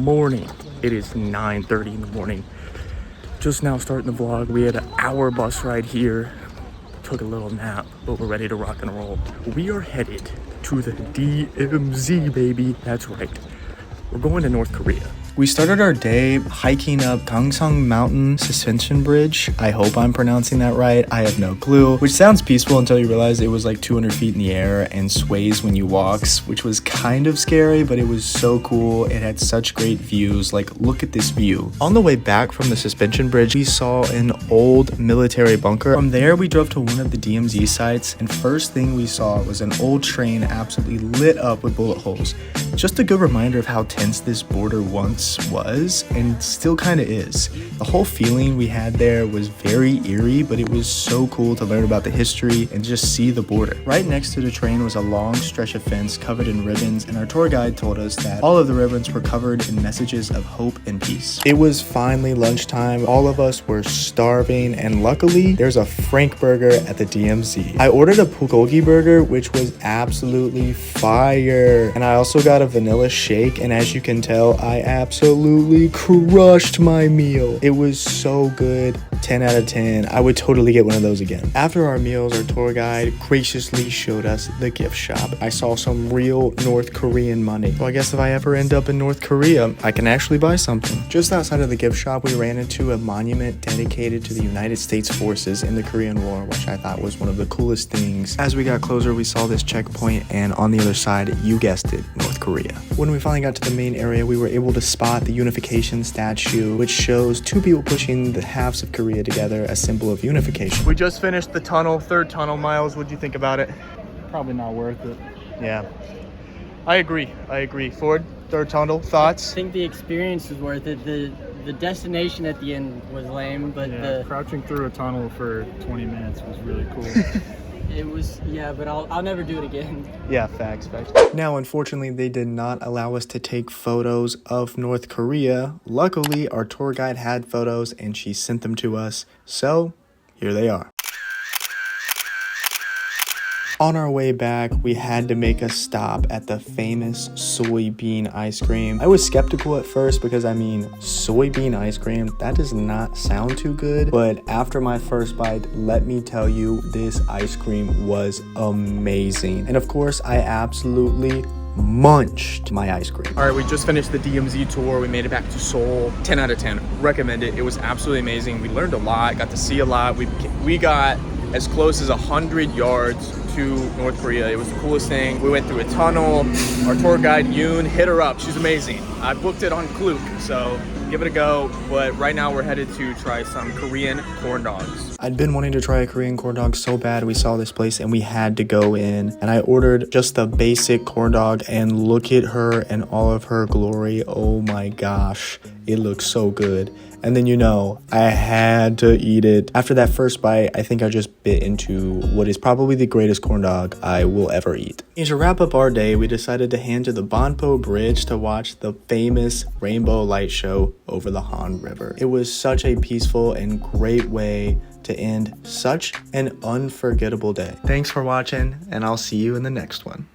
morning. It is 9:30 in the morning. Just now starting the vlog. We had an hour bus ride here. Took a little nap, but we're ready to rock and roll. We are headed to the DMZ, baby. That's right. We're going to North Korea. We started our day hiking up Gangsang Mountain Suspension Bridge. I hope I'm pronouncing that right. I have no clue. Which sounds peaceful until you realize it was like 200 feet in the air and sways when you walk, which was kind of scary, but it was so cool. It had such great views. Like, look at this view. On the way back from the suspension bridge, we saw an old military bunker. From there, we drove to one of the DMZ sites, and first thing we saw was an old train absolutely lit up with bullet holes. Just a good reminder of how tense this border once was and still kind of is. The whole feeling we had there was very eerie, but it was so cool to learn about the history and just see the border. Right next to the train was a long stretch of fence covered in ribbons, and our tour guide told us that all of the ribbons were covered in messages of hope and peace. It was finally lunchtime. All of us were starving, and luckily there's a Frank burger at the DMZ. I ordered a bulgogi burger, which was absolutely fire, and I also got a vanilla shake, and as you can tell, I absolutely crushed my meal. It was so good. 10 out of 10. I would totally get one of those again. After our meals, our tour guide graciously showed us the gift shop. I saw some real North Korean money. So I guess if I ever end up in North Korea, I can actually buy something. Just outside of the gift shop, we ran into a monument dedicated to the United States forces in the Korean War, which I thought was one of the coolest things. As we got closer, we saw this checkpoint, and on the other side, you guessed it, North Korea. When we finally got to the main area, we were able to spot the unification statue, which shows two people pushing the halves of Korea together, a symbol of unification. We just finished the tunnel, third tunnel. Miles, what do you think about it? Probably not worth it. Yeah, I agree. Ford, third tunnel, thoughts? I think the experience was worth it. The destination at the end was lame, but yeah, crouching through a tunnel for 20 minutes was really cool. it was, yeah, but I'll never do it again. Yeah, facts. Now, unfortunately, they did not allow us to take photos of North Korea. Luckily, our tour guide had photos and she sent them to us. So, here they are. On our way back, we had to make a stop at the famous soybean ice cream. I was skeptical at first because, I mean, soybean ice cream, that does not sound too good. But after my first bite, let me tell you, this ice cream was amazing. And of course, I absolutely munched my ice cream. All right, we just finished the DMZ tour. We made it back to Seoul. 10 out of 10. Recommend it. It was absolutely amazing. We learned a lot, got to see a lot. We got as close as 100 yards to North Korea. It was the coolest thing. We went through a tunnel. Our tour guide Yoon, hit her up. She's amazing. I booked it on Klook, so give it a go. But right now we're headed to try some Korean corn dogs. I'd been wanting to try a Korean corn dog so bad. We saw this place and we had to go in. And I ordered just the basic corn dog, and look at her in all of her glory. Oh my gosh, it looks so good. And then, you know, I had to eat it. After that first bite, I think I just bit into what is probably the greatest corn dog I will ever eat. And to wrap up our day, we decided to head to the Banpo Bridge to watch the famous rainbow light show over the Han River. It was such a peaceful and great way to end such an unforgettable day. Thanks for watching, and I'll see you in the next one.